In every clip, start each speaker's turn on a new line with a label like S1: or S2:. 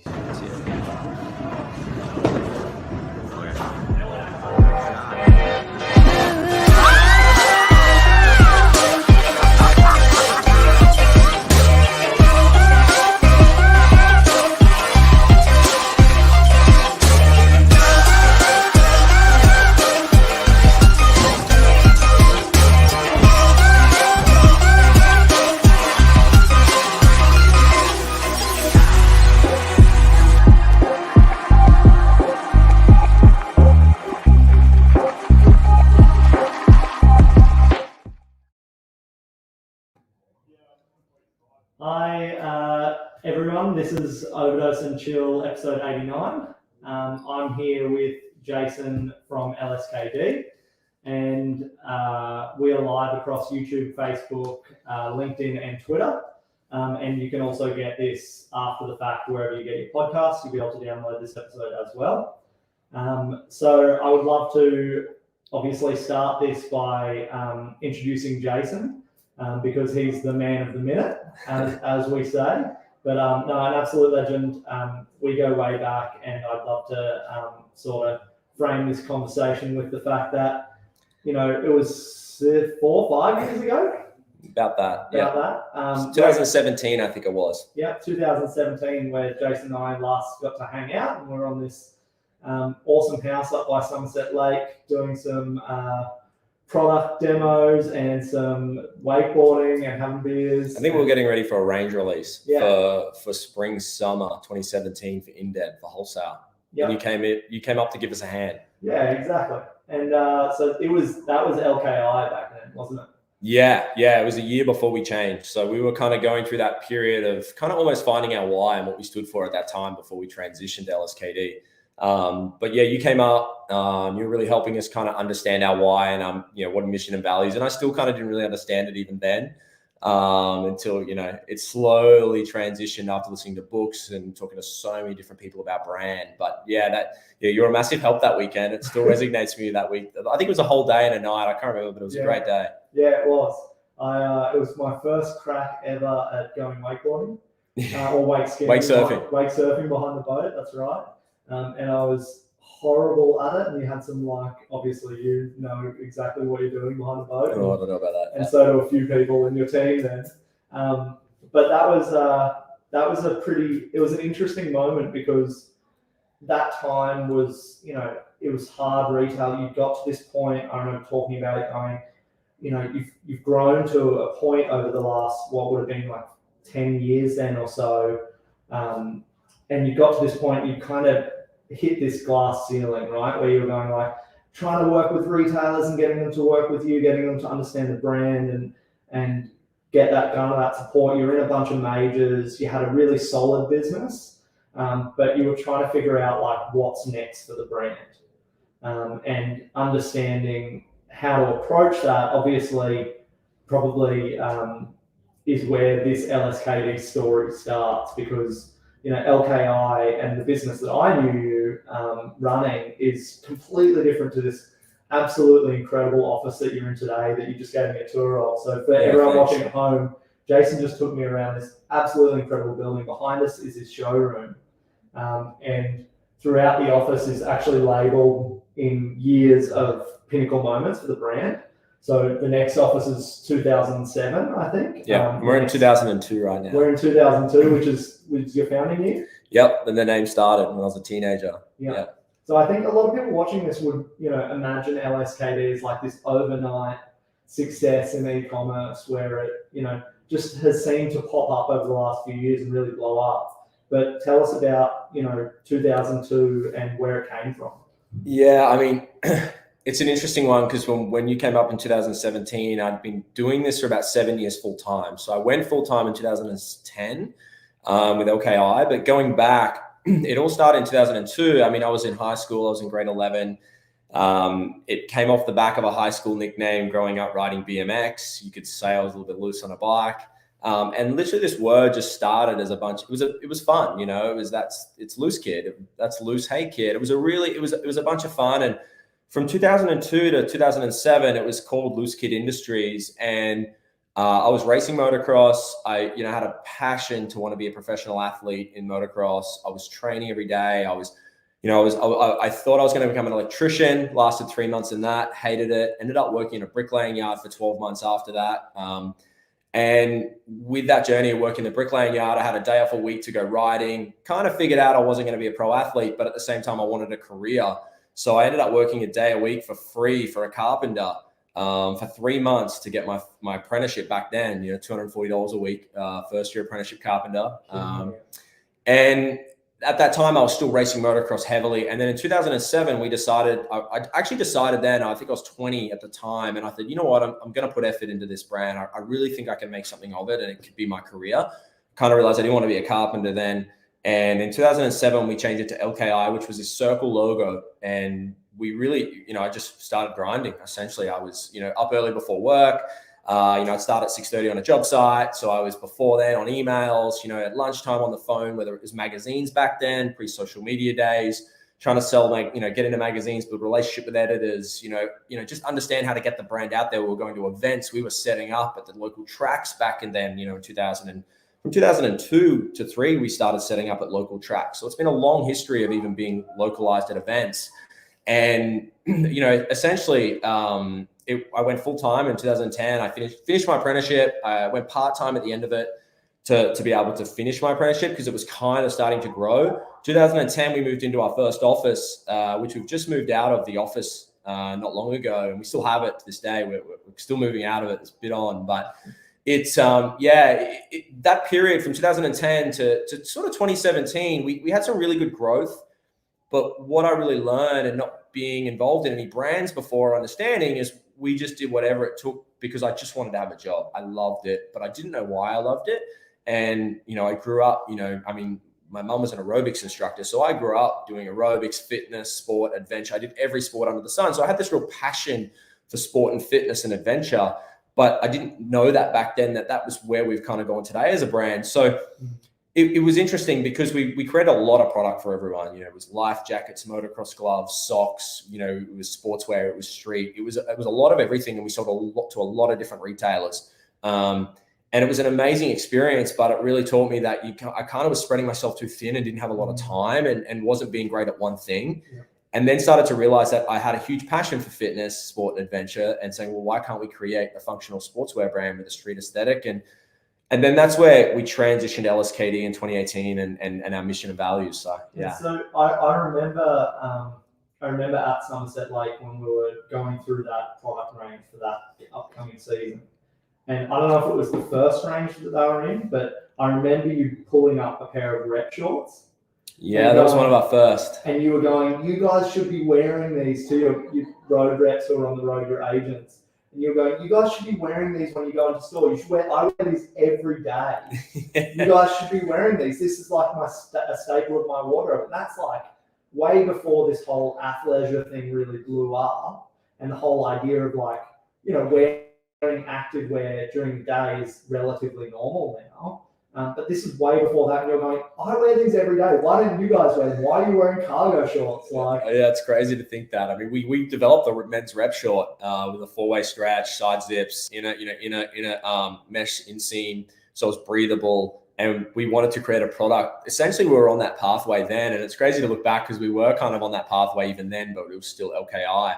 S1: That's it.
S2: Hi, everyone. This is Overdose and Chill, episode 89. I'm here with Jason from LSKD, and we are live across YouTube, Facebook, LinkedIn, and Twitter. And you can also get this after the fact wherever you get your podcasts. You'll be able to download this episode as well. So I would love to obviously start this by introducing Jason. Because he's the man of the minute, as we say. But no, an absolute legend. We go way back, and I'd love to sort of frame this conversation with the fact that, you know, it was 4 or 5 years ago.
S1: About that.
S2: 2017,
S1: I think it was.
S2: Yeah, 2017, where Jason and I last got to hang out, and we're on this awesome house up by Sunset Lake doing some product demos and some wakeboarding and having beers.
S1: I think we were getting ready for a range release for spring summer 2017 for InDev for wholesale. Yep. And you came up to give us a hand.
S2: Yeah, exactly. And so that was LKI back then, wasn't it?
S1: Yeah, it was a year before we changed. So we were kind of going through that period of kind of almost finding our why and what we stood for at that time before we transitioned to LSKD. But yeah, you came up, you were really helping us kind of understand our why and, what mission and values. And I still kind of didn't really understand it even then, until, it slowly transitioned after listening to books and talking to so many different people about brand. But you're a massive help that weekend. It still resonates with me that week. I think it was a whole day and a night. I can't remember, but it was a great day.
S2: Yeah, it was. It was my first crack ever at going wakeboarding, or wake surfing behind the boat. That's right. And I was horrible at it, and you had some, obviously you know exactly what you're doing behind the boat.
S1: Oh, I don't know about that.
S2: And so do a few people in your team then. But that was it was an interesting moment, because that time was, it was hard retail. You got to this point, I remember talking about it going, you've grown to a point over the last, what would have been 10 years then or so. And you got to this point, you kind of hit this glass ceiling, right? Where you're going trying to work with retailers and getting them to work with you, getting them to understand the brand and get that kind of that support. You're in a bunch of majors. You had a really solid business, but you were trying to figure out what's next for the brand, and understanding how to approach that. Obviously, probably is where this LSKD story starts, because LKI and the business that I knew you running is completely different to this absolutely incredible office that you're in today that you just gave me a tour of. So for everyone watching at home, Jason just took me around this absolutely incredible building. Behind us is his showroom. And throughout the office is actually labeled in years of pinnacle moments for the brand. So the next office is 2007, I think.
S1: Yeah, we're in 2002 right now.
S2: We're in 2002, which is your founding year.
S1: Yep, and the name started when I was a teenager.
S2: Yeah. So I think a lot of people watching this would, imagine LSKD as this overnight success in e-commerce, where it, just has seemed to pop up over the last few years and really blow up. But tell us about, 2002 and where it came from.
S1: Yeah, I mean, it's an interesting one, because when you came up in 2017, I'd been doing this for about 7 years full time. So I went full time in 2010 with LKI, but going back, it all started in 2002. I mean, I was in high school. I was in grade 11. It came off the back of a high school nickname growing up riding BMX. You could say I was a little bit loose on a bike. And literally this word just started as a bunch. It was fun, it's loose kid. That's loose. Hey kid. It was a bunch of fun. And from 2002 to 2007, it was called Loose Kid Industries. And I was racing motocross. I, had a passion to want to be a professional athlete in motocross. I was training every day. I thought I was going to become an electrician. Lasted 3 months in that. Hated it. Ended up working in a bricklaying yard for 12 months after that. And with that journey of working in the bricklaying yard, I had a day off a week to go riding. Kind of figured out I wasn't going to be a pro athlete, but at the same time, I wanted a career. So I ended up working a day a week for free for a carpenter for 3 months to get my apprenticeship back then. $240 a week, first year apprenticeship carpenter. And at that time, I was still racing motocross heavily. And then in 2007, I actually decided then, I think I was 20 at the time. And I thought, you know what, I'm going to put effort into this brand. I really think I can make something of it and it could be my career. Kind of realized I didn't want to be a carpenter then. And in 2007, we changed it to LKI, which was this circle logo. And we really, I just started grinding. Essentially, I was, up early before work. I'd start at 6:30 on a job site. So I was before then on emails, at lunchtime on the phone, whether it was magazines back then, pre-social media days, trying to sell, get into magazines, build relationship with editors, just understand how to get the brand out there. We were going to events. We were setting up at the local tracks back in then, in from 2002 to 3, we started setting up at local tracks. So it's been a long history of even being localized at events. And, essentially, I went full-time in 2010. I finished my apprenticeship. I went part-time at the end of it to be able to finish my apprenticeship because it was kind of starting to grow. 2010, we moved into our first office, which we've just moved out of the office not long ago. And we still have it to this day. We're still moving out of it. It's a bit on, but it's, that period from 2010 to sort of 2017, we had some really good growth. But what I really learned, and not being involved in any brands before, understanding, is we just did whatever it took because I just wanted to have a job. I loved it, but I didn't know why I loved it. And, I grew up, my mum was an aerobics instructor. So I grew up doing aerobics, fitness, sport, adventure. I did every sport under the sun. So I had this real passion for sport and fitness and adventure, but I didn't know that back then that was where we've kind of gone today as a brand. So it was interesting because we created a lot of product for everyone. It was life jackets, motocross gloves, socks, it was sportswear, it was street. It was a lot of everything. And we sold to a lot of different retailers. And it was an amazing experience, but it really taught me that I kind of was spreading myself too thin and didn't have a lot of time and wasn't being great at one thing. Yeah. And then started to realize that I had a huge passion for fitness, sport, and adventure, and saying, well, why can't we create a functional sportswear brand with a street aesthetic? And then that's where we transitioned to LSKD in 2018 and our mission and values. So, yeah.
S2: So I remember at Somerset Lake when we were going through that product range for that upcoming season. And I don't know if it was the first range that they were in, but I remember you pulling up a pair of rep shorts.
S1: Yeah, that was one of our first.
S2: And you were going, you guys should be wearing these to your road reps or on the road, your agents. And you're going, you guys should be wearing these when you go into store. I wear these every day. You guys should be wearing these. This is like a staple of my wardrobe. And that's like way before this whole athleisure thing really blew up. And the whole idea of wearing active wear during the day is relatively normal now. But this is way before that. And you're going, I wear these every day. Why didn't you guys wear them? Why are you wearing cargo shorts?
S1: Yeah, it's crazy to think that. I mean, we developed a men's rep short with a 4-way stretch, side zips, in a mesh inseam, so it's breathable. And we wanted to create a product. Essentially, we were on that pathway then, and it's crazy to look back because we were kind of on that pathway even then, but it was still LKI.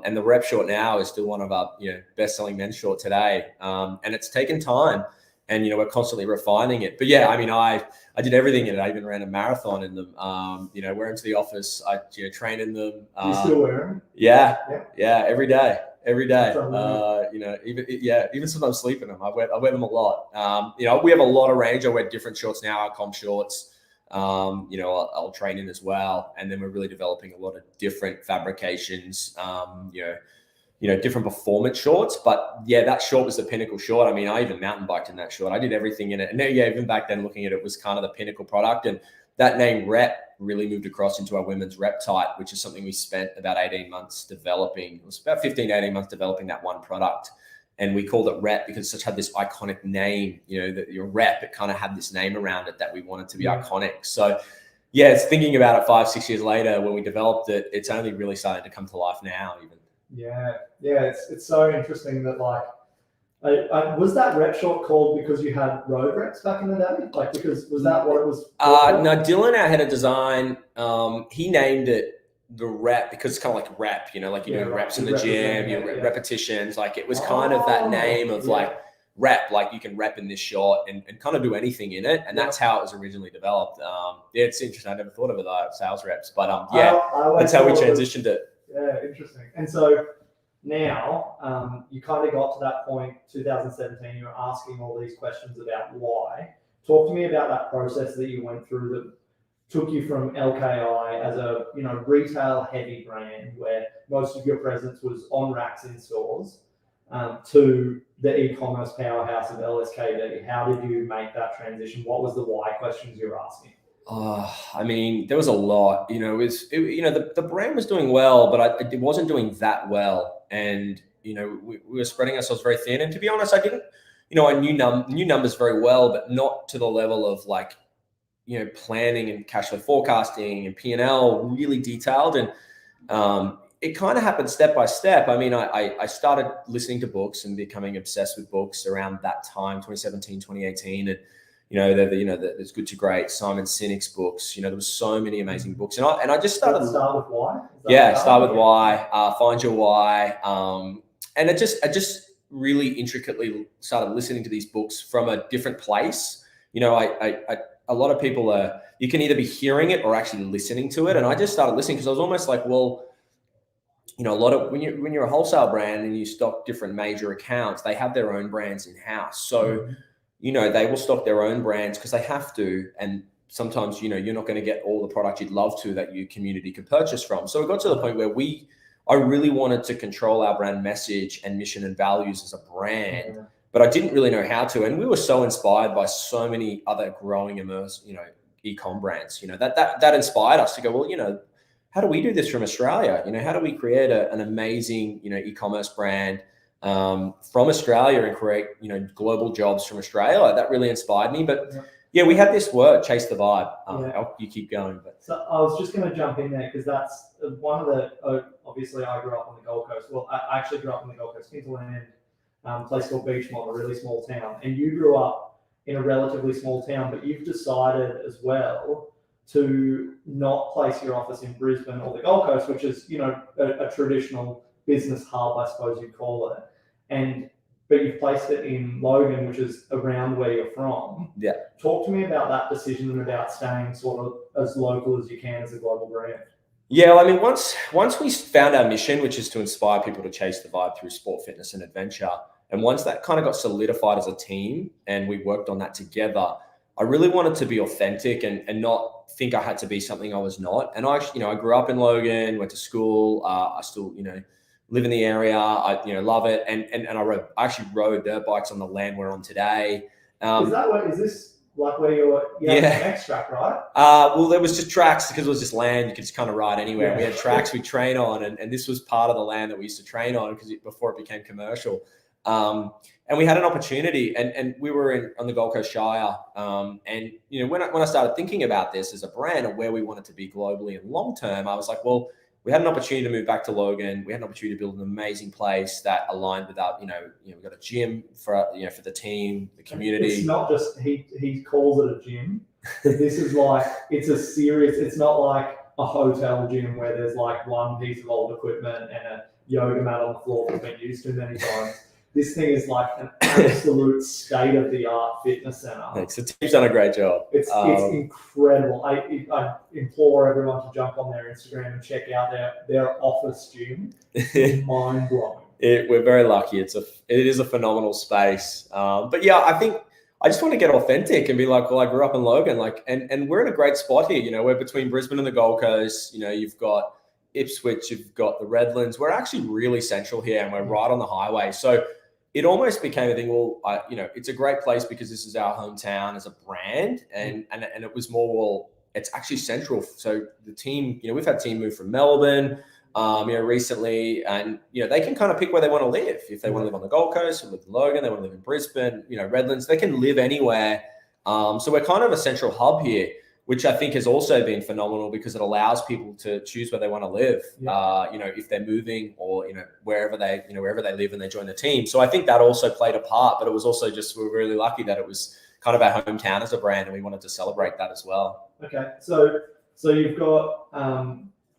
S1: And the rep short now is still one of our best-selling men's short today. And it's taken time. And, we're constantly refining it. But yeah, I mean, I did everything in it. I even ran a marathon in them. Wear them to the office. I train in them.
S2: You still wear them?
S1: Yeah, every day. Even sometimes sleep in them. I wear them a lot. We have a lot of range. I wear different shorts now, our comp shorts. I'll train in as well. And then we're really developing a lot of different fabrications, different performance shorts. But yeah, that short was the pinnacle short. I mean, I even mountain biked in that short. I did everything in it. And even back then looking at it was kind of the pinnacle product. And that name Rep really moved across into our women's Rep Tight, which is something we spent about 18 months developing. It was about 15, 18 months developing that one product. And we called it Rep because it had this iconic name, that your Rep, it kind of had this name around it that we wanted to be iconic. So yeah, it's thinking about it 5-6 years later when we developed it, it's only really starting to come to life now even.
S2: Yeah. It's so interesting that Was that rep short called because you had road reps back in the day? Like, because was that what it was?
S1: No, Dylan, our head of design, he named it the rep because it's kind of like rep, like you do reps in the gym, repetitions. Like it was kind of that name of like rep, like you can rep in this shot and kind of do anything in it. And that's how it was originally developed. It's interesting. I never thought of it like sales reps, but that's how we transitioned it.
S2: Yeah, interesting. And so now you kind of got to that point, 2017, you were asking all these questions about why. Talk to me about that process that you went through that took you from LKI as a retail heavy brand where most of your presence was on racks in stores to the e-commerce powerhouse of LSKD. How did you make that transition? What was the why questions you were asking?
S1: I mean, there was a lot. The brand was doing well, but it wasn't doing that well, and we were spreading ourselves very thin. And to be honest, I didn't. I knew numbers very well, but not to the level of like, planning and cash flow forecasting and P&L really detailed. And it kind of happened step by step. I mean, I started listening to books and becoming obsessed with books around that time, 2017, 2018. And, there's Good to Great, Simon Sinek's books. There was so many amazing books. And I just started.
S2: Start with why?
S1: Start with why, find your why. And I just really intricately started listening to these books from a different place. A lot of people you can either be hearing it or actually listening to it. And I just started listening because I was almost like, well, a lot of when you're a wholesale brand and you stock different major accounts, they have their own brands in house. So, they will stock their own brands because they have to. And sometimes, you're not going to get all the product you'd love to that your community could purchase from. So it got to the point where I really wanted to control our brand message and mission and values as a brand. Yeah. But I didn't really know how to. And we were so inspired by so many other growing e-com brands, that inspired us to go, well, how do we do this from Australia? How do we create an amazing, e-commerce brand from Australia and create, global jobs from Australia? That really inspired me. But we had this word, chase the vibe. You keep going. But
S2: so I was just going to jump in there because that's one of the, obviously I grew up on the Gold Coast. Well, I actually grew up on the Gold Coast, Queensland. Place called Beachmont, a really small town, and you grew up in a relatively small town, but you've decided as well to not place your office in Brisbane or the Gold Coast, which is a traditional business hub, I suppose you'd call it, but you've placed it in Logan, which is around where you're from.
S1: Yeah.
S2: Talk to me about that decision and about staying sort of as local as you can as a global brand.
S1: Yeah, well, I mean, once we found our mission, which is to inspire people to chase the vibe through sport, fitness, and adventure, and once that kind of got solidified as a team and we worked on that together, I really wanted to be authentic and not think I had to be something I was not. And I grew up in Logan, went to school. I still, live in the area. I, love it. And I actually rode dirt bikes on the land we're on today.
S2: Is this like where you're an X track, right?
S1: Well, there was just tracks because it was just land. You could just kind of ride anywhere. Yeah. We had tracks we train on, and this was part of the land that we used to train on before it became commercial. And we had an opportunity, and we were on the Gold Coast Shire. And when I started thinking about this as a brand and where we wanted to be globally and long term, I was like, well, we had an opportunity to move back to Logan. We had an opportunity to build an amazing place that aligned with our, we've got a gym for the team, the community.
S2: It's not just, he calls it a gym. This is like, it's not like a hotel gym where there's like one piece of old equipment and a yoga mat on the floor that's been used too many times. This thing is like an absolute state-of-the-art fitness center.
S1: Thanks. The team's done a great job.
S2: It's incredible. I implore everyone to jump on their Instagram and check out their office gym. It's mind-blowing.
S1: We're very lucky. It is a phenomenal space. But yeah, I think I just want to get authentic and be like, well, I grew up in Logan, and we're in a great spot here. We're between Brisbane and the Gold Coast. You've got Ipswich, you've got the Redlands. We're actually really central here, and we're right on the highway. So it almost became a thing. Well, it's a great place because this is our hometown as a brand, and it was more, well, it's actually central. So the team, we've had team move from Melbourne, recently, and they can kind of pick where they want to live. If they want to live on the Gold Coast, or live in Logan, they want to live in Brisbane, Redlands, they can live anywhere. So we're kind of a central hub here, which I think has also been phenomenal because it allows people to choose where they want to live. You know, if they're moving or, you know, wherever they live and they join the team. So I think that also played a part, but it was also just, we were really lucky that it was kind of our hometown as a brand, and we wanted to celebrate that as well.
S2: Okay. So you've got,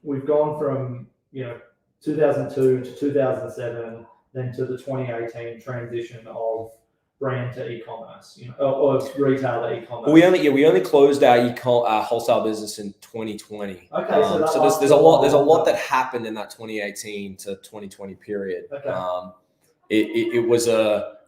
S2: we've gone from, you know, 2002 to 2007, then to the 2018 transition of brand to e-commerce, you know, or retail to e-commerce.
S1: We only closed our wholesale business in 2020.
S2: Okay,
S1: so there's a lot that happened in that 2018 to 2020 period.
S2: Okay.
S1: It was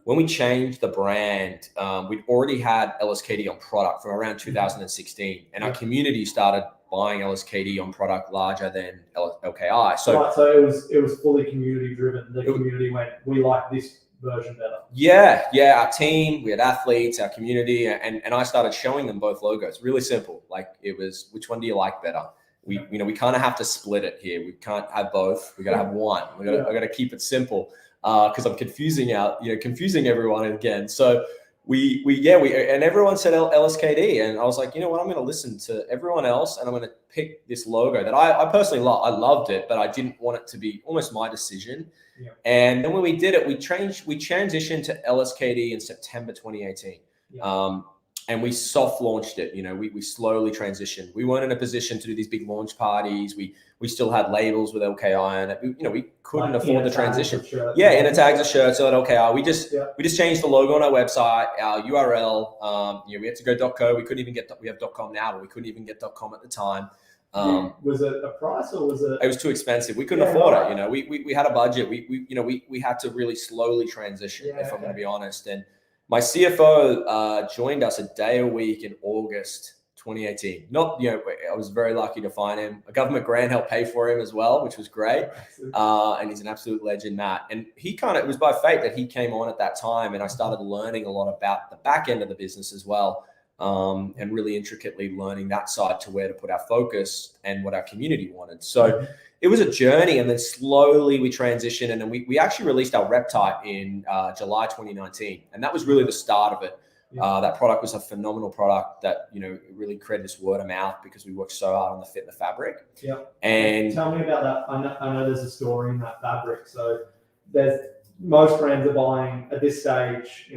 S1: when we changed the brand, we'd already had LSKD on product from around 2016, and our community started buying LSKD on product larger than LKI. So
S2: right, so it was fully community driven. The community went, we like this version better.
S1: Yeah. Our team, we had athletes, our community, and I started showing them both logos. Really simple. Like, it was, which one do you like better? We kind of have to split it here. We can't have both. We got to have one. I got to keep it simple because I'm confusing everyone again. So and everyone said LSKD, and I was like, you know what, I'm going to listen to everyone else, and I'm going to pick this logo that I personally love. I loved it, but I didn't want it to be almost my decision. Yeah. And then when we did it, we transitioned to LSKD in September 2018. Yeah. And we soft launched it. You know, we slowly transitioned. We weren't in a position to do these big launch parties. We still had labels with LKI on it. We couldn't afford the transition. In a tags of shirts at LKI. We just changed the logo on our website, our URL. We had to go .co. We couldn't even get. We have .com now, but we couldn't even get .com at the time.
S2: Was it a price or was it?
S1: It was too expensive. We couldn't afford it. You know, we had a budget. We had to really slowly transition. If I'm going to be honest. And my CFO joined us a day a week in August 2018. I was very lucky to find him. A government grant helped pay for him as well, which was great. And he's an absolute legend, Matt. And it was by fate that he came on at that time, and I started learning a lot about the back end of the business as well. And really intricately learning that side to where to put our focus and what our community wanted. So it was a journey, and then slowly we transitioned, and then we actually released our rep type in July 2019, and that was really the start of it. That product was a phenomenal product that really created this word of mouth because we worked so hard on the fit and the fabric. Yeah. And
S2: tell me about that. I know there's a story in that fabric. So most brands are buying at this stage.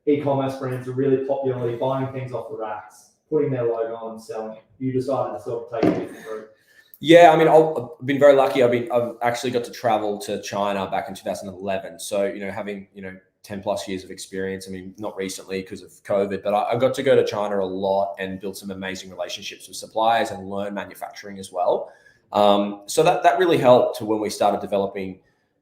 S2: E-commerce brands are really popularly buying things off the racks, putting their logo on and selling it. You decided to sort of take a different route.
S1: Yeah, I mean, I've been very lucky. I've actually got to travel to China back in 2011. So, having, 10 plus years of experience. I mean, not recently because of COVID, but I got to go to China a lot and build some amazing relationships with suppliers and learn manufacturing as well. So that really helped to when we started developing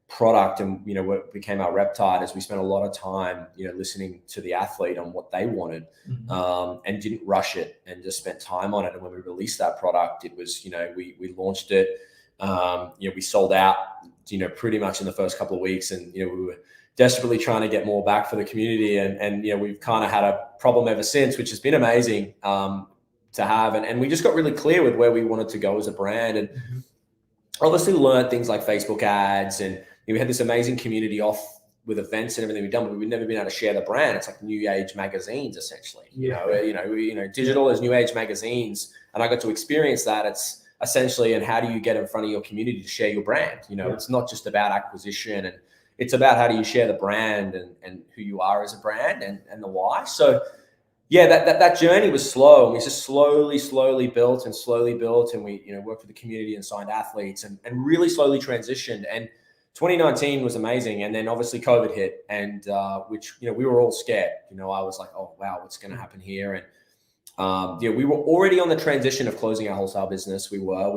S1: product and, what became our rep tide, as we spent a lot of time, listening to the athlete on what they wanted, and didn't rush it and just spent time on it. And when we released that product, it was, we launched it, we sold out, pretty much in the first couple of weeks, and, we were desperately trying to get more back for the community. And we've kind of had a problem ever since, which has been amazing to have. And we just got really clear with where we wanted to go as a brand. And obviously learned things like Facebook ads, and we had this amazing community off with events and everything we've done, but we've never been able to share the brand. It's like new age magazines, essentially. Digital as new age magazines. And I got to experience that. It's essentially, and how do you get in front of your community to share your brand? It's not just about acquisition, and it's about how do you share the brand and who you are as a brand and the why. So yeah, that journey was slow, and we just slowly built, and we worked with the community and signed athletes and really slowly transitioned. And 2019 was amazing, and then obviously COVID hit, and which we were all scared. I was like, oh wow, what's going to happen here? And we were already on the transition of closing our wholesale business. We were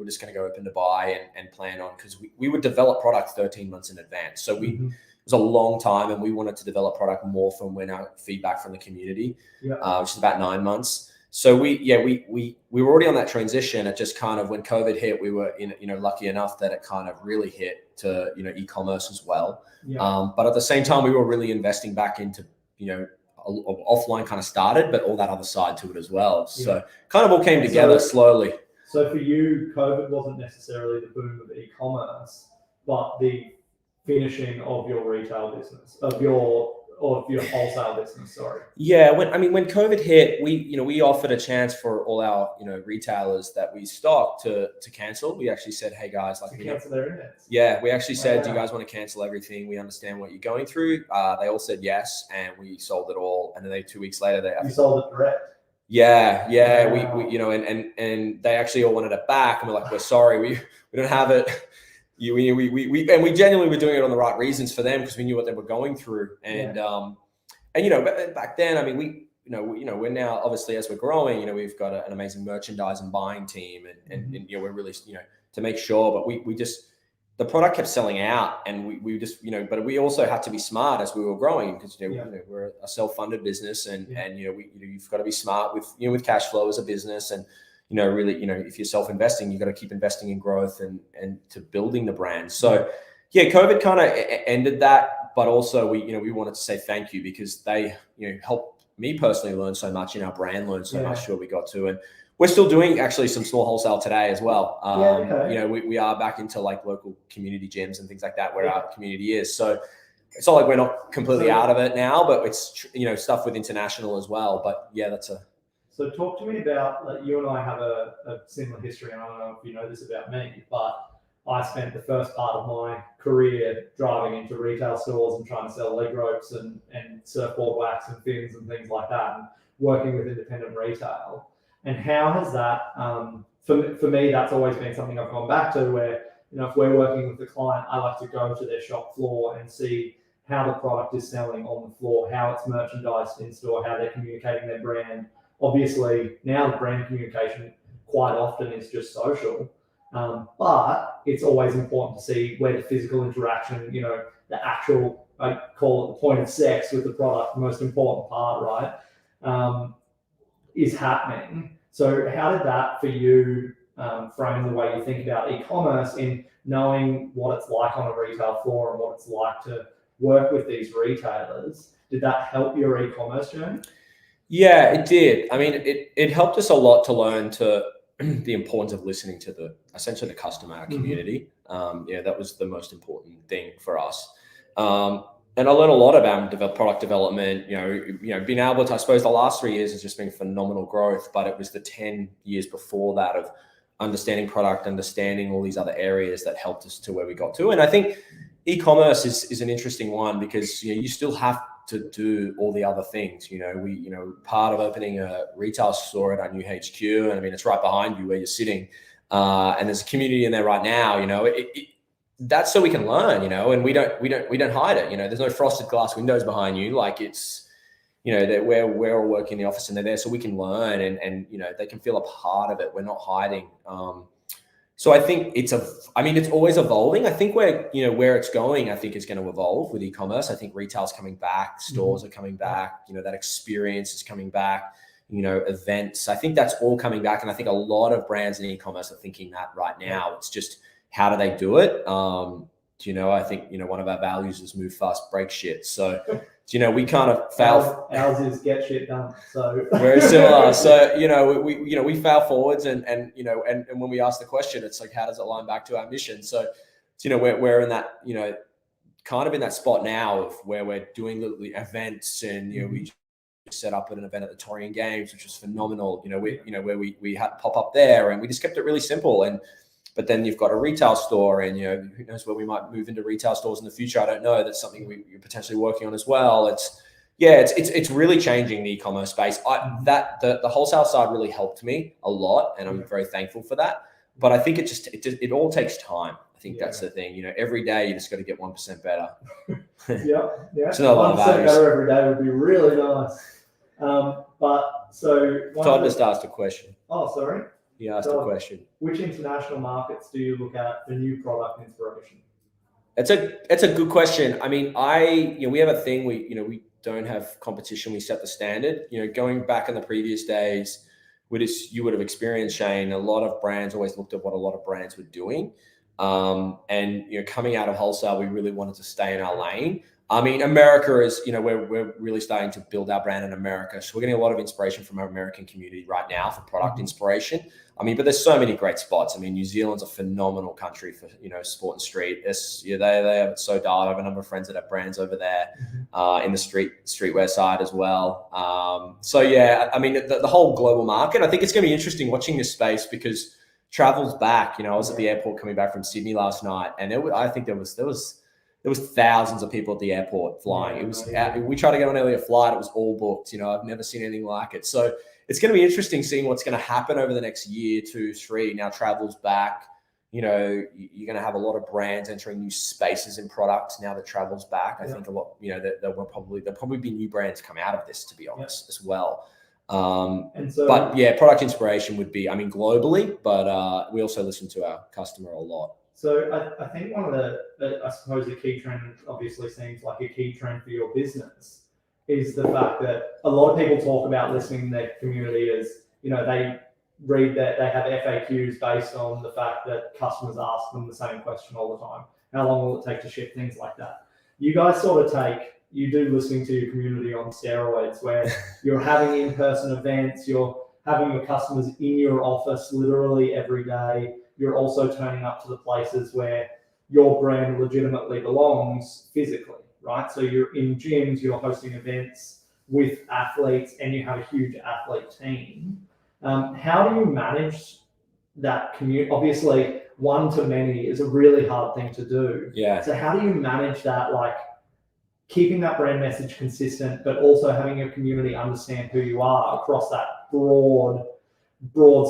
S1: just going to go open to buy and plan on, because we would develop product 13 months in advance. So it was a long time, and we wanted to develop product more from when our feedback from the community, which is about 9 months. So we were already on that transition. It just kind of, when COVID hit, we were lucky enough that it kind of really hit to e-commerce as well. But at the same time, we were really investing back into offline kind of started, but all that other side to it as well. So kind of all came together slowly.
S2: So for you, COVID wasn't necessarily the boom of e-commerce, but the finishing of your retail business, of or your wholesale business? Sorry.
S1: Yeah, when COVID hit, we offered a chance for all our retailers that we stocked to cancel. We actually said, hey guys, like
S2: cancel their index.
S1: Yeah, we actually said, do you guys want to cancel everything? We understand what you're going through. They all said yes, and we sold it all. And then 2 weeks later,
S2: you sold it direct.
S1: Yeah. Wow. We and they actually all wanted it back, and we're like, we're sorry, we don't have it. We genuinely were doing it on the right reasons for them because we knew what they were going through. And but back then, we're now obviously as we're growing, we've got an amazing merchandise and buying team, and we're really to make sure. But we just the product kept selling out, and we just but we also had to be smart as we were growing because we're a self-funded business, and you've got to be smart with cash flow as a business, and really, if you're self-investing, you've got to keep investing in growth and to building the brand. So yeah, COVID kind of ended that, but also we wanted to say thank you because they, helped me personally learn so much, and our brand learned so much where we got to. And we're still doing actually some small wholesale today as well. We are back into like local community gyms and things like that where our community is. So it's not like we're not completely out of it now, but it's, stuff with international as well. But yeah, that's a...
S2: So talk to me about, like, you and I have a similar history, and I don't know if you know this about me, but I spent the first part of my career driving into retail stores and trying to sell leg ropes and surfboard wax and fins and things like that, and working with independent retail. And how has that, for me, that's always been something I've gone back to where, if we're working with the client, I like to go to their shop floor and see how the product is selling on the floor, how it's merchandised in store, how they're communicating their brand. Obviously, now the brand communication quite often is just social, but it's always important to see where the physical interaction, the actual, I call it the point of sex with the product, the most important part, right, is happening. So how did that for you frame the way you think about e-commerce in knowing what it's like on a retail floor and what it's like to work with these retailers? Did that help your e-commerce journey?
S1: Yeah, it did. It helped us a lot to learn the importance of listening to essentially the customer, our community. That was the most important thing for us. And I learned a lot about product development, being able to, I suppose the last 3 years has just been phenomenal growth, but it was the 10 years before that of understanding product, understanding all these other areas that helped us to where we got to. And I think e-commerce is an interesting one because, you still have to do all the other things. Part of opening a retail store at our new HQ, and it's right behind you where you're sitting, and there's a community in there right now. That's so we can learn, and we don't hide it. There's no frosted glass windows behind you. Like it's, that we're all working in the office and they're there so we can learn and they can feel a part of it. We're not hiding. So I think it's always evolving. I think where it's going, I think is going to evolve with e-commerce. I think retail's coming back, stores are coming back, that experience is coming back, events. I think that's all coming back. And I think a lot of brands in e-commerce are thinking that right now. It's just, how do they do it? I think, one of our values is move fast, break shit. So, we kind of fail.
S2: Ours is get shit done. So
S1: very similar. So, we fail forwards and when we ask the question, it's like, how does it line back to our mission? So, we're in that, kind of in that spot now of where we're doing little events and, we set up an event at the Torian Games, which was phenomenal, where we had to pop up there and we just kept it really simple. But then you've got a retail store and, who knows where we might move into retail stores in the future. I don't know. That's something we're potentially working on as well. It's really changing the e-commerce space. The wholesale side really helped me a lot, and I'm very thankful for that. But I think it all takes time. I think that's the thing. Every day you just got to get 1% better.
S2: Yeah.
S1: It's not a lot of
S2: 1% better every day would be really nice.
S1: Todd just asked a question.
S2: Oh, sorry.
S1: He asked a question.
S2: Which international markets do you look at for new product inspiration?
S1: It's a good question. We have a thing. We don't have competition. We set the standard. Going back in the previous days, you would have experienced, Shane. A lot of brands always looked at what a lot of brands were doing, and coming out of wholesale, we really wanted to stay in our lane. I mean, America is, we're really starting to build our brand in America. So we're getting a lot of inspiration from our American community right now for product inspiration. I mean, but there's so many great spots. I mean, New Zealand's a phenomenal country for, sport and street. They have it so dialed. I have a number of friends that have brands over there in the streetwear side as well. I mean, the whole global market, I think it's going to be interesting watching this space because travel's back. I was at the airport coming back from Sydney last night, and I think there was thousands of people at the airport flying. We tried to get on an earlier flight. It was all booked. I've never seen anything like it. So it's going to be interesting seeing what's going to happen over the next year, 2, 3. Now travel's back. You're going to have a lot of brands entering new spaces in products now that travel's back. I think a lot, there'll probably be new brands come out of this, to be honest, as well. But yeah, product inspiration would be, I mean, globally, but we also listen to our customer a lot.
S2: So I think one of I suppose the key trend, obviously seems like a key trend for your business, is the fact that a lot of people talk about listening to their community as, they read that they have FAQs based on the fact that customers ask them the same question all the time. How long will it take to ship, things like that. You guys you do listening to your community on steroids, where you're having in-person events, you're having your customers in your office literally every day. You're also turning up to the places where your brand legitimately belongs physically, right? So you're in gyms, you're hosting events with athletes, and you have a huge athlete team. How do you manage that community? Obviously, one-to-many is a really hard thing to do.
S1: Yeah.
S2: So how do you manage that, like keeping that brand message consistent, but also having your community understand who you are across that broad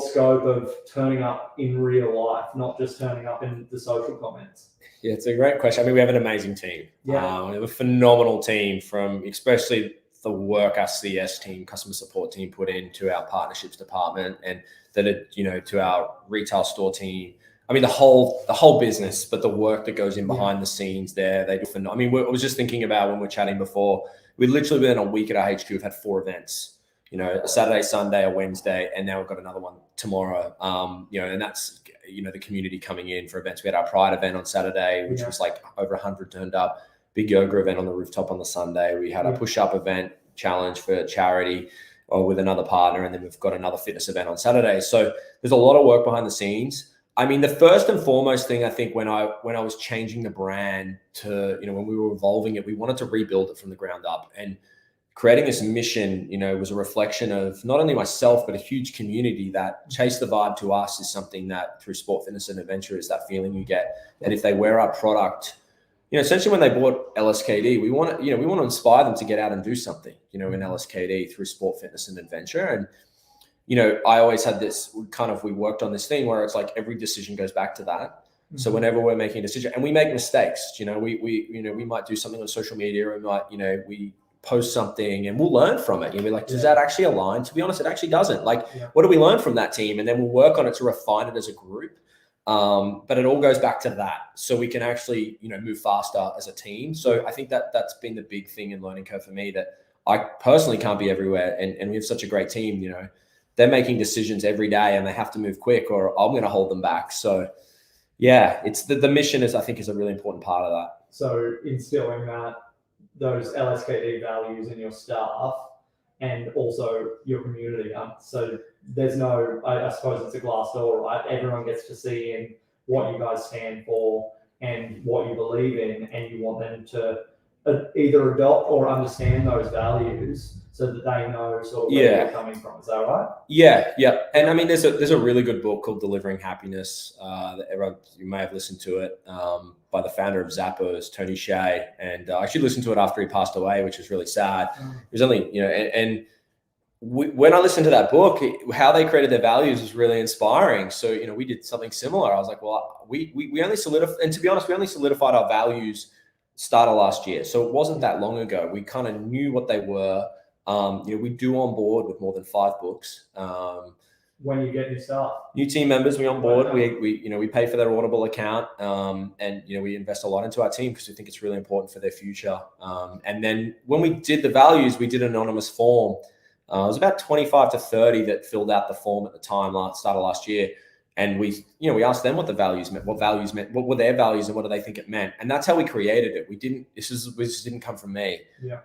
S2: scope of turning up in real life, not just turning up in the social comments?
S1: Yeah, it's a great question. I mean, we have an amazing team.
S2: Yeah.
S1: We have a phenomenal team, from especially the work our CS team, customer support team, put into our partnerships department, and to our retail store team. I mean, the whole business, but the work that goes in behind the scenes there, they do. I mean, I was just thinking about when we were chatting before, we've literally been a week at our HQ. We've had 4 events, a Saturday, Sunday, a Wednesday, and now we've got another one tomorrow. And that's, the community coming in for events. We had our Pride event on Saturday, which was like over 100 turned up. Big yoga event on the rooftop on the Sunday. We had a push-up event challenge for charity with another partner, and then we've got another fitness event on Saturday. So there's a lot of work behind the scenes. I mean, the first and foremost thing, I think, when I was changing the brand to, when we were evolving it, we wanted to rebuild it from the ground up, and creating this mission, was a reflection of not only myself, but a huge community that Chase the Vibe to us is something that through sport, fitness, and adventure is that feeling you get. And if they wear our product, essentially when they bought LSKD, we want to inspire them to get out and do something, in LSKD through sport, fitness, and adventure. And, I always had this we worked on this thing where it's like every decision goes back to that. So whenever we're making a decision, and we make mistakes, we might do something on social media, or we post something and we'll learn from it. You'll be like, does that actually align? To be honest, it actually doesn't. Like, what do we learn from that team? And then we'll work on it to refine it as a group. But it all goes back to that. So we can actually, move faster as a team. So I think that's been the big thing in learning curve for me, that I personally can't be everywhere. And we have such a great team, they're making decisions every day and they have to move quick, or I'm going to hold them back. So yeah, it's the mission is, I think, is a really important part of that.
S2: So instilling those LSKD values in your staff and also your community. So there's no, I suppose it's a glass door, right? Everyone gets to see in what you guys stand for and what you believe in, and you want them to either adopt or understand those values so that they know sort of where you're coming from. Is that right?
S1: Yeah. And I mean, there's a really good book called Delivering Happiness that you may have listened to it, by the founder of Zappos, Tony Hsieh. And I actually listened to it after he passed away, which was really sad. It was only, when I listened to that book, how they created their values was really inspiring. So, we did something similar. I was like, well, we only solidified, and to be honest, we only solidified our values start of last year. So it wasn't that long ago. We kind of knew what they were. We do on board with more than 5 books.
S2: When you get
S1: new team members, we on board. We pay for their Audible account, and we invest a lot into our team because we think it's really important for their future. And then when we did the values, we did an anonymous form. It was about 25 to 30 that filled out the form at the time, start of last year. And we asked them what the values meant, what were their values, and what do they think it meant. And that's how we created it. This didn't come from me.
S2: Yeah.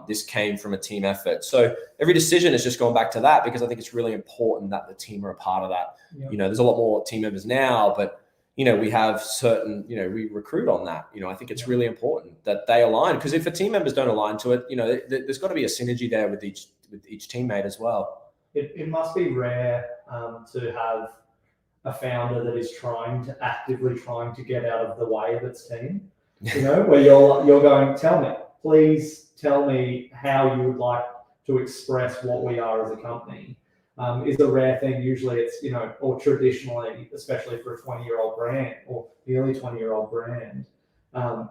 S1: This came from a team effort. So every decision is just going back to that, because I think it's really important that the team are a part of that.
S2: Yeah.
S1: There's a lot more team members now, but we have certain, we recruit on that. I think it's really important that they align, because if the team members don't align to it, there's got to be a synergy there with each teammate as well.
S2: It must be rare to have a founder that is actively trying to get out of the way of its team, where you're going, please tell me how you would like to express what we are as a company, is a rare thing. Usually it's, or traditionally, especially for a 20-year-old brand or nearly 20-year-old brand,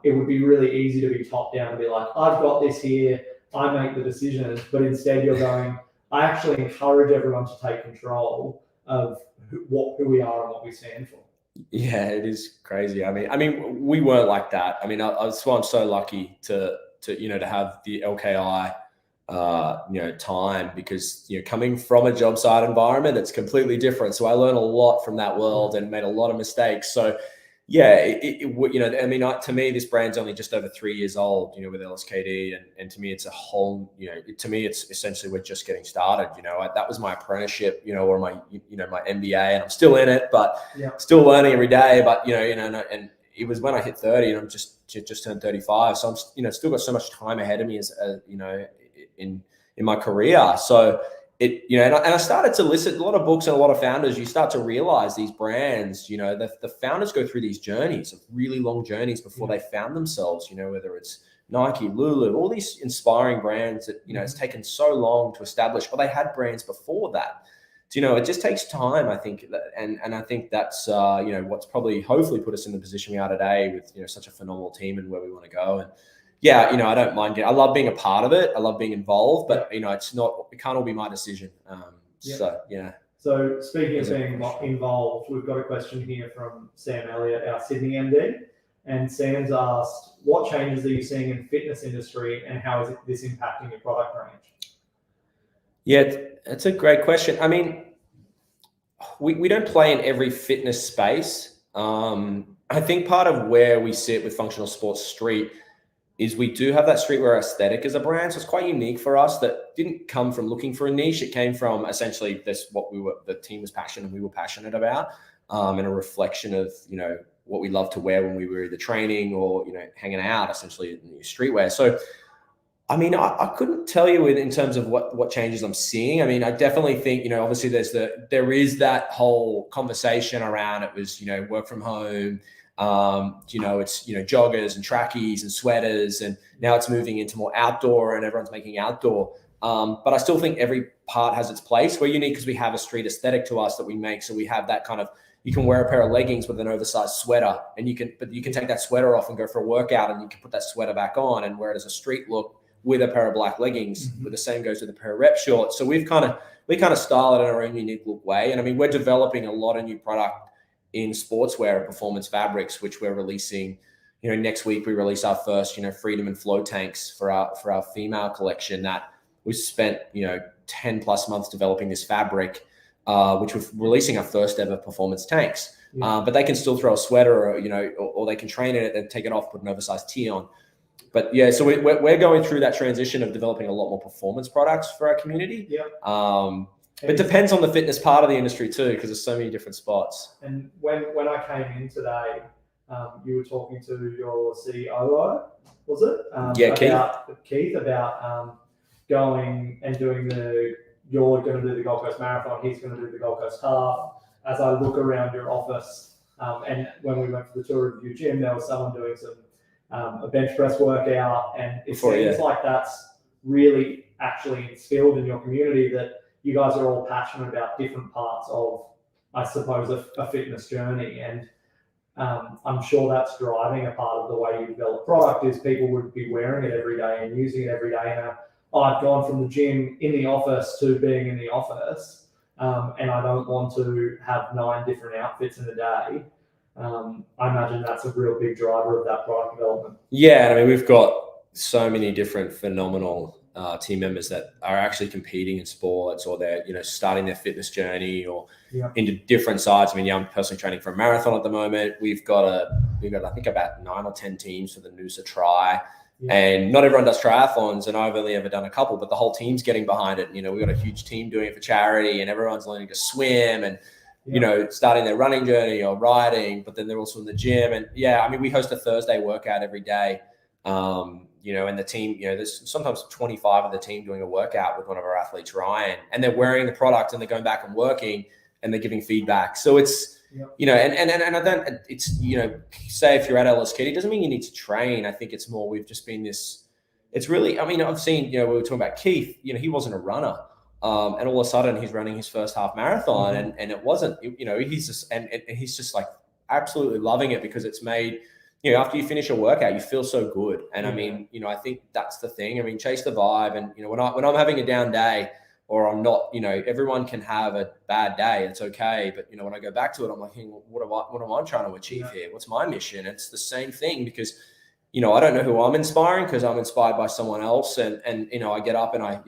S2: it would be really easy to be top down and be like, I've got this here, I make the decisions, but instead you're going, I actually encourage everyone to take control of who we are and what we stand for.
S1: Yeah, it is crazy. I mean, we weren't like that. I mean, that's why I'm so lucky to have the LKI, time, because, coming from a job site environment, it's completely different. So I learned a lot from that world and made a lot of mistakes. So yeah, to me, this brand's only just over 3 years old, with LSKD, and to me, it's a whole, to me, it's essentially we're just getting started. That was my apprenticeship, or my, my MBA, and I'm still in it, but still learning every day. But and it was when I hit 30, and I'm just turned 35, so I'm still got so much time ahead of me as in my career. So and I started to listen to a lot of books and a lot of founders. You start to realize these brands, the founders go through these journeys of really long journeys before they found themselves, whether it's Nike, Lulu, all these inspiring brands that, it's taken so long to establish, or they had brands before that. So, it just takes time, I think. And I think that's, what's probably hopefully put us in the position we are today with, such a phenomenal team and where we want to go. And yeah, I don't mind I love being a part of it. I love being involved, but it can't all be my decision. So yeah.
S2: So speaking of being involved, we've got a question here from Sam Elliott, our Sydney MD, and Sam's asked, what changes are you seeing in the fitness industry, and how is this impacting your product range?
S1: Yeah, that's a great question. I mean, we don't play in every fitness space. I think part of where we sit with Functional Sports Street is we do have that streetwear aesthetic as a brand. So it's quite unique for us. That didn't come from looking for a niche. It came from essentially the team was passionate and we were passionate about, and a reflection of, what we love to wear when we were either training or, hanging out, essentially in streetwear. So, I mean, I couldn't tell you in terms of what changes I'm seeing. I mean, I definitely think, obviously there is that whole conversation around it was, work from home. It's, joggers and trackies and sweaters, and now it's moving into more outdoor and everyone's making outdoor. But I still think every part has its place. We're unique because we have a street aesthetic to us that we make. So we have that kind of, you can wear a pair of leggings with an oversized sweater, and you can take that sweater off and go for a workout, and you can put that sweater back on and wear it as a street look with a pair of black leggings. But the same goes with a pair of rep shorts. So we kind of style it in our own unique look way. And I mean, we're developing a lot of new product in sportswear and performance fabrics, which we're releasing. Next week we release our first, Freedom and Flow tanks for our female collection that we spent, 10 plus months developing this fabric, which we're releasing our first ever performance tanks. But they can still throw a sweater, or they can train in it and take it off, put an oversized tee on. But yeah, so we're going through that transition of developing a lot more performance products for our community. It depends on the fitness part of the industry too, because there's so many different spots.
S2: And when I came in today, you were talking to your CEO, was it? Keith, about going and doing you're going to do the Gold Coast Marathon, he's going to do the Gold Coast Half. As I look around your office, and when we went for the tour of your gym, there was someone doing a bench press workout, and it seems like that's really actually instilled in your community, that you guys are all passionate about different parts of, I suppose, a fitness journey. And I'm sure that's driving a part of the way you develop product, is people would be wearing it every day and using it every day. Now, I've gone from the gym in the office to being in the office, and I don't want to have 9 different outfits in a day. I imagine that's a real big driver of that product development.
S1: Yeah, I mean, we've got so many different phenomenal team members that are actually competing in sports, or they're, starting their fitness journey, or into different sides. I mean, I'm personally training for a marathon at the moment. We've got I think about 9 or 10 teams for the Noosa Tri. And not everyone does triathlons, and I've only ever done a couple, but the whole team's getting behind it. We've got a huge team doing it for charity, and everyone's learning to swim and, starting their running journey or riding, but then they're also in the gym. And we host a Thursday workout every day. And the team, there's sometimes 25 of the team doing a workout with one of our athletes, Ryan, and they're wearing the product and they're going back and working and they're giving feedback. So it's, and I don't, it's, say if you're at LSKD, it doesn't mean you need to train. I think it's more, we've just been it's really, I've seen, we were talking about Keith, he wasn't a runner. And all of a sudden he's running his first half marathon, and it wasn't, he's just, and he's just like absolutely loving it, because it's made, after you finish a workout, you feel so good. And I think that's the thing. Chase the vibe. And, when I'm having a down day, or I'm not, everyone can have a bad day. It's okay. But, when I go back to it, I'm like, hey, what am I trying to achieve here? What's my mission? It's the same thing, because, I don't know who I'm inspiring, because I'm inspired by someone else. And I get up and I,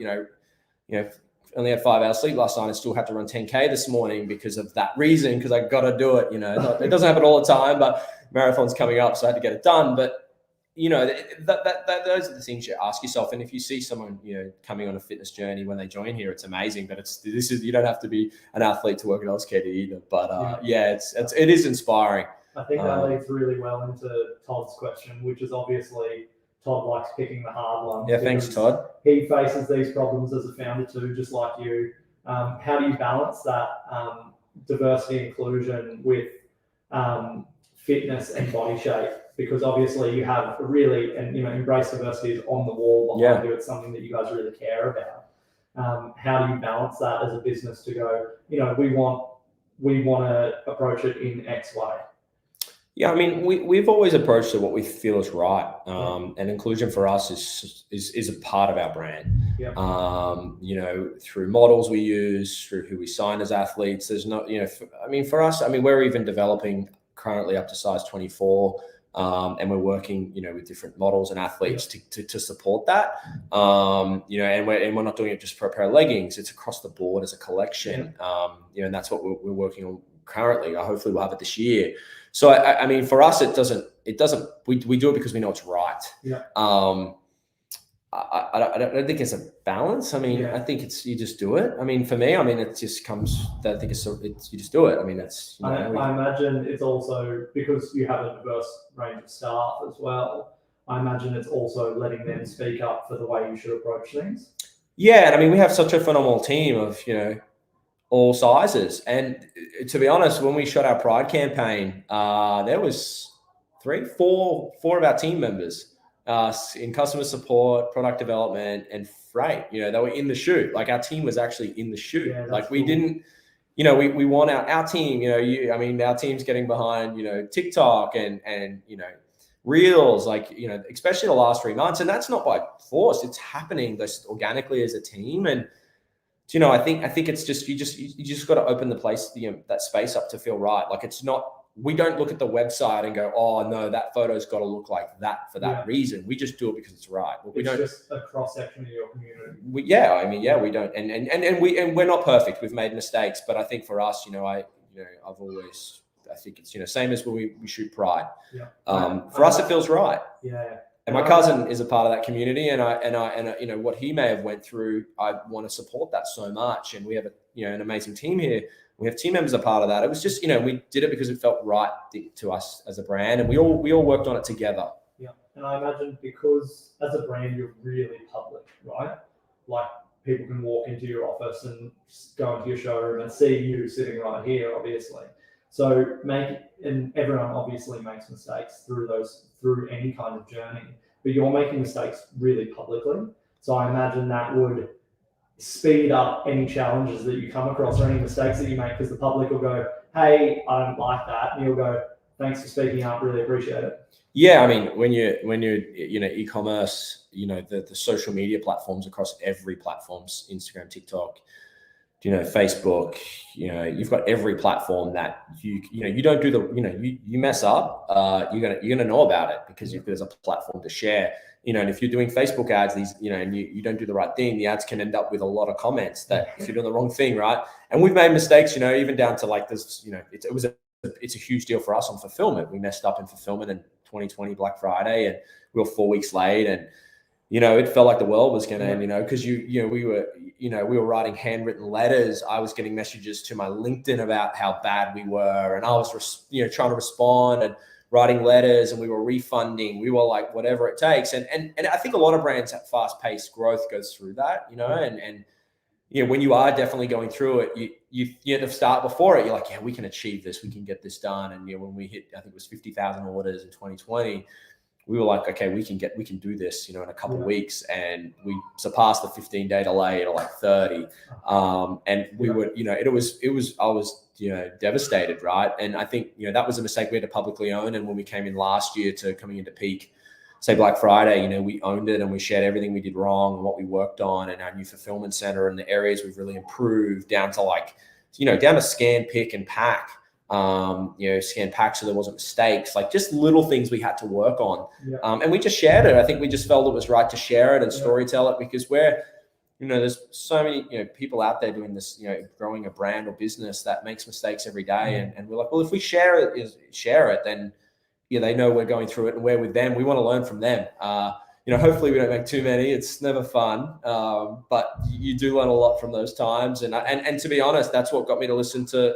S1: only had 5 hours sleep last night and still had to run 10K this morning because of that reason, because I got to do it. It doesn't happen all the time, but marathon's coming up, so I had to get it done. But those are the things you ask yourself. And if you see someone coming on a fitness journey when they join here, it's amazing. But you don't have to be an athlete to work at LSKD either. But it is inspiring.
S2: I think that leads really well into Todd's question, which is obviously Todd likes picking the hard ones.
S1: Yeah, thanks, Todd.
S2: He faces these problems as a founder too, just like you. How do you balance that diversity inclusion with fitness and body shape? Because obviously you have embrace diversity is on the wall behind you. It's something that you guys really care about. How do you balance that as a business to go, we want to approach it in X way?
S1: Yeah, we've always approached it what we feel is right, and inclusion for us is a part of our brand. Through models we use, through who we sign as athletes. There's no, for us, we're even developing currently up to size 24, and we're working, with different models and athletes to support that. And we're not doing it just for a pair of leggings. It's across the board as a collection. And that's what we're working on currently. Hopefully we'll have it this year. So for us, it doesn't. We do it because we know it's right. I don't think it's a balance. I think it's, you just do it. For me, it just comes. I think you just do it. It's.
S2: I imagine it's also because you have a diverse range of staff as well. I imagine it's also letting them speak up for the way you should approach things. Yeah,
S1: and we have such a phenomenal team of all sizes. And to be honest, when we shot our Pride campaign, there was 4 of our team members in customer support, product development, and freight. They were in the shoot. Like, our team was actually in the shoot.
S2: Yeah,
S1: like, we
S2: cool.
S1: didn't, we want our team, our team's getting behind, TikTok and Reels, especially the last 3 months. And that's not by force. It's happening just organically as a team. And I think it's just, you just got to open the place, that space up to feel right. Like, it's not, we don't look at the website and go, oh no, that photo's got to look like that for that reason. We just do it because it's right. We don't
S2: just a cross section of your community.
S1: We don't, and we're not perfect. We've made mistakes, but I think for us, I think it's, same as when we shoot Pride. For us, it feels right. And my cousin is a part of that community, and I what he may have went through, I want to support that so much. And we have an amazing team here. We have team members a part of that. It was just, we did it because it felt right to us as a brand, and we all worked on it together.
S2: Yeah, and I imagine because as a brand, you're really public, right? Like, people can walk into your office and go into your showroom and see you sitting right here, obviously. So and everyone obviously makes mistakes through any kind of journey, but you're making mistakes really publicly. So I imagine that would speed up any challenges that you come across or any mistakes that you make, because the public will go, hey, I don't like that. And you'll go, thanks for speaking up, really appreciate it.
S1: Yeah, when you're e-commerce, the social media platforms across every platforms, Instagram, TikTok, Facebook, you've got every platform that you don't do you mess up, you're gonna know about it because there's a platform to share. And if you're doing Facebook ads, and you don't do the right thing, the ads can end up with a lot of comments that if you're doing the wrong thing, right? And we've made mistakes, even down to like this, it's a huge deal for us on fulfillment. We messed up in fulfillment in 2020 Black Friday, and we were 4 weeks late, and it felt like the world was going to end, because we were writing handwritten letters. I was getting messages to my LinkedIn about how bad we were, and I was trying to respond and writing letters, and we were refunding. We were like, whatever it takes. And I think a lot of brands at fast-paced growth goes through that, and when you are definitely going through it, you at the start before it, you're like, yeah, we can achieve this, we can get this done. And when we hit, I think it was 50,000 orders in 2020, we were like, okay, we can do this, in a couple of weeks. And we surpassed the 15-day delay to like 30. And we were, I was, devastated, right? And I think, that was a mistake we had to publicly own. And when we came in last year to coming into peak, say Black Friday, we owned it, and we shared everything we did wrong and what we worked on, and our new fulfillment center and the areas we've really improved, down to scan, pick, and pack. Scan pack so there wasn't mistakes, like just little things we had to work on. And we just shared it. I think we just felt it was right to share it and storytell it, because there's so many people out there doing this, growing a brand or business that makes mistakes every day. And we're like, well, if we share it, then they know we're going through it and we're with them. We want to learn from them. Hopefully we don't make too many. It's never fun, but you do learn a lot from those times. And to be honest, that's what got me to listen to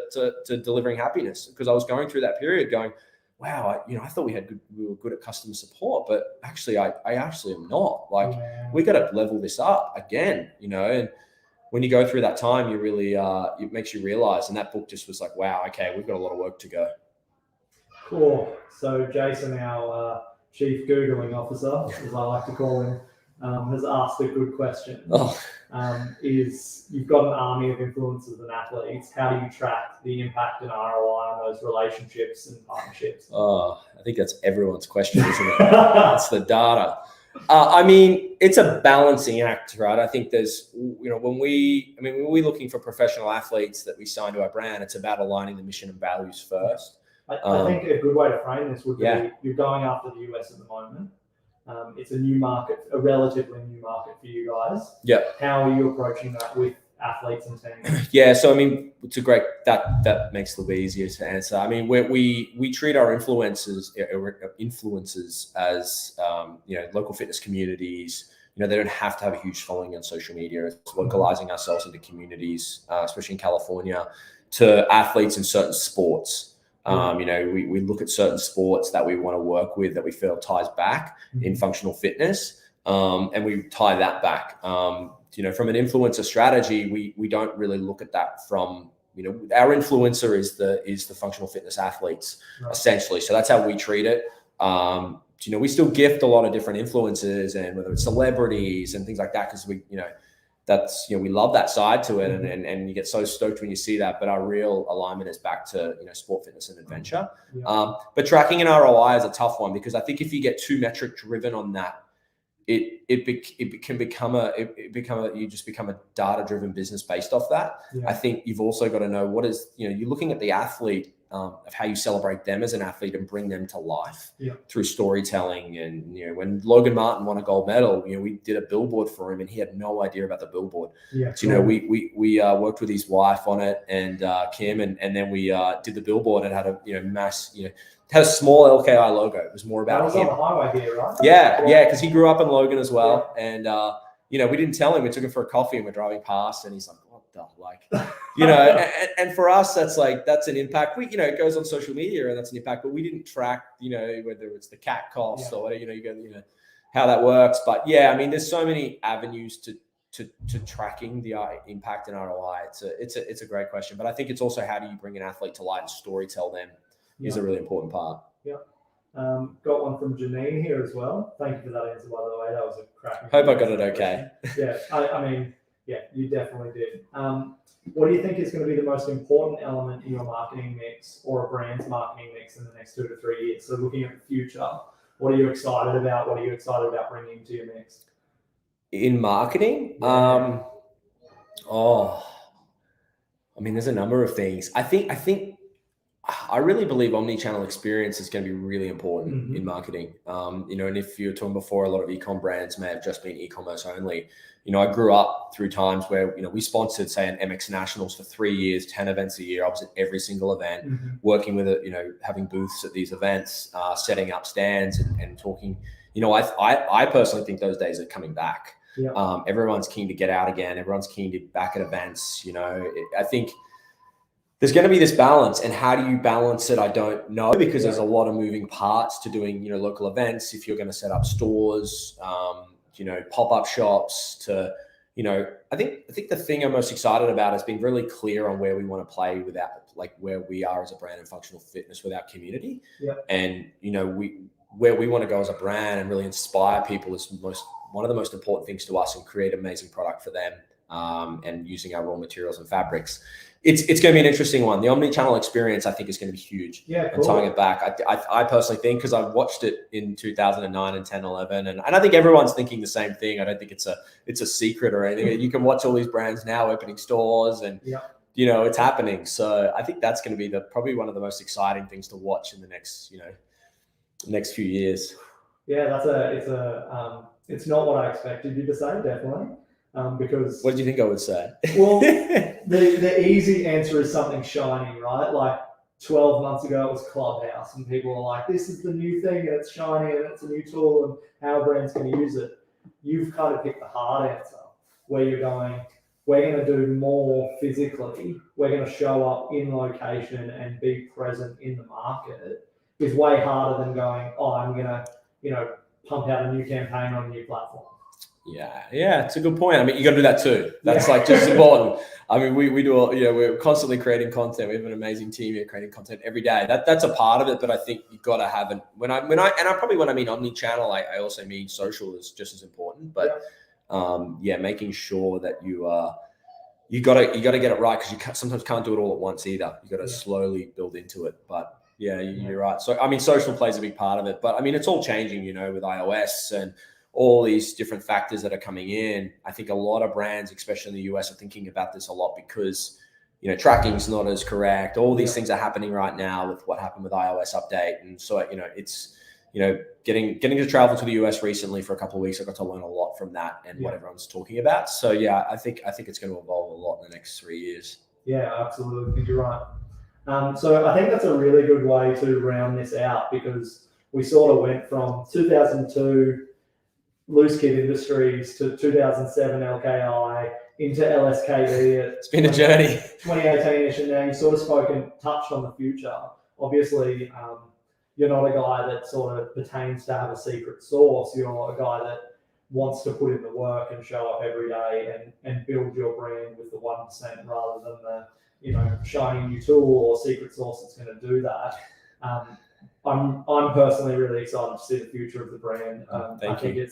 S1: Delivering Happiness, because I was going through that period going, wow, I thought we were good at customer support, but actually I actually am not. Like, we got to level this up again, and when you go through that time, you really, it makes you realize. And that book just was like, wow, okay, we've got a lot of work to go.
S2: Cool. So Jason, our Chief Googling Officer, as I like to call him, has asked a good question. Is you've got an army of influencers and athletes. How do you track the impact and ROI on those relationships and partnerships?
S1: I think that's everyone's question, isn't it? That's the data. It's a balancing act, right? I think there's, when we're looking for professional athletes that we sign to our brand, it's about aligning the mission and values first.
S2: I think a good way to frame this would be you're going after the US at the moment. It's a new market, a relatively new market for you guys.
S1: Yeah.
S2: How are you approaching that with athletes and teams?
S1: Yeah, so it's a great, that makes it a little bit easier to answer. We treat our influencers as local fitness communities. They don't have to have a huge following on social media. It's localizing ourselves into communities, especially in California, to athletes in certain sports. We look at certain sports that we want to work with that we feel ties back in functional fitness, and we tie that back. From an influencer strategy, we don't really look at that from, our influencer is the functional fitness athletes, essentially. So that's how we treat it. We still gift a lot of different influencers, and whether it's celebrities and things like that, because we love that side to it, and you get so stoked when you see that. But our real alignment is back to sport, fitness, and adventure. But tracking an ROI is a tough one, because I think if you get too metric driven on that, it can become you just become a data driven business based off that. I think you've also got to know what is, you're looking at the athlete, of how you celebrate them as an athlete and bring them to life through storytelling. And when Logan Martin won a gold medal, we did a billboard for him, and he had no idea about the billboard. So, we worked with his wife on it, and Kim, and then we did the billboard, and had a mass, had a small LKI logo. It was more about him.
S2: On the highway here, right?
S1: Yeah, because he grew up in Logan as well, and we didn't tell him. We took him for a coffee, and we're driving past, and he's like, and for us, that's an impact. It goes on social media, and that's an impact, but we didn't track, whether it's the CAC cost or how that works. But there's so many avenues to tracking the impact and ROI. It's a great question, but I think it's also how do you bring an athlete to light and story tell them is a really important part.
S2: Got one from Janine here as well. Thank you for that answer, by the way. That was a cracking.
S1: Hope I got it okay.
S2: Yeah, you definitely did. What do you think is going to be the most important element in your marketing mix, or a brand's marketing mix, in the next 2 to 3 years? So looking at the future, what are you excited about? What are you excited about bringing into your mix?
S1: In marketing? I mean, there's a number of things. I really believe omni-channel experience is going to be really important in marketing. And if you were talking before, a lot of e-com brands may have just been e-commerce only. I grew up through times where, we sponsored, say, an MX Nationals for 3 years, 10 events a year. I was at every single event, working with it, having booths at these events, setting up stands and talking. I personally think those days are coming back.
S2: Yeah.
S1: Everyone's keen to get out again. Everyone's keen to be back at events. I think there's going to be this balance, and how do you balance it? I don't know, because there's a lot of moving parts to doing, local events. If you're going to set up stores, pop-up shops to, I think the thing I'm most excited about is being really clear on where we want to play where we are as a brand in functional fitness with our community.
S2: Yeah.
S1: And, where we want to go as a brand and really inspire people is one of the most important things to us, and create amazing product for them. And using our raw materials and fabrics. It's going to be an interesting one. The omni-channel experience, I think, is going to be huge.
S2: Yeah, cool.
S1: And tying it back, I personally think, because I've watched it in 2009 and 10, 11, and I think everyone's thinking the same thing. I don't think it's a secret or anything. You can watch all these brands now opening stores, and it's happening. So I think that's going to be probably one of the most exciting things to watch in the next few years.
S2: Yeah, it's not what I expected you to say, definitely. Because
S1: what did you think I would say?
S2: Well, the easy answer is something shiny, right? Like 12 months ago, it was Clubhouse, and people were like, "This is the new thing, and it's shiny, and it's a new tool, and how brands can use it." You've kind of picked the hard answer, where you're going, "We're going to do more physically. We're going to show up in location and be present in the market." Is way harder than going, "Oh, I'm going to, pump out a new campaign on a new platform."
S1: Yeah, it's a good point. I mean, you got to do that too. That's just as important. I mean, we do, we're constantly creating content. We have an amazing team here creating content every day. That's a part of it, but I think you've got to have it. When I mean omni-channel, I also mean social is just as important. But making sure that you got to get it right, because you sometimes can't do it all at once either. You got to slowly build into it. But you're right. So I mean, social plays a big part of it. But I mean, it's all changing, with iOS and all these different factors that are coming in. I think a lot of brands, especially in the US, are thinking about this a lot, because, tracking's not as correct. All these things are happening right now with what happened with iOS update. And so, it's, getting to travel to the US recently for a couple of weeks, I got to learn a lot from that and what everyone's talking about. So I think it's going to evolve a lot in the next 3 years.
S2: Yeah, absolutely. I think you're right. So I think that's a really good way to round this out, because we sort of went from 2002 Loose Kid Industries to 2007 LKI into LSKD.
S1: It's been a journey.
S2: 2018ish, and now you sort of touched on the future. Obviously, you're not a guy that sort of pertains to have a secret sauce. You're a guy that wants to put in the work and show up every day and build your brand with the 1%, rather than the shiny new tool or secret sauce that's going to do that. I'm personally really excited to see the future of the brand. I think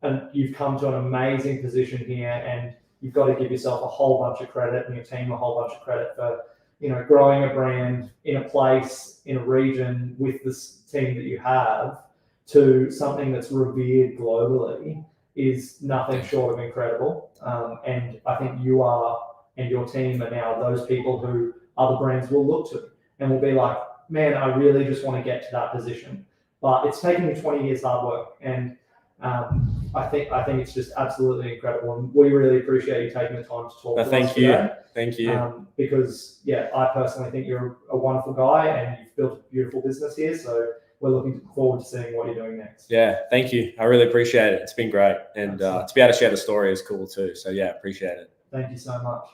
S2: and you've come to an amazing position here, and you've got to give yourself a whole bunch of credit, and your team a whole bunch of credit for, growing a brand in a place, in a region, with this team that you have, to something that's revered globally is nothing short of incredible. And I think you are, and your team are now those people who other brands will look to and will be like, "Man, I really just want to get to that position." But it's taken me 20 years hard work, and I think it's just absolutely incredible, and we really appreciate you taking the time to talk to us today.
S1: Thank you.
S2: Because I personally think you're a wonderful guy, and you've built a beautiful business here. So we're looking forward to seeing what you're doing next.
S1: Yeah, thank you. I really appreciate it. It's been great, and to be able to share the story is cool too. So appreciate it.
S2: Thank you so much.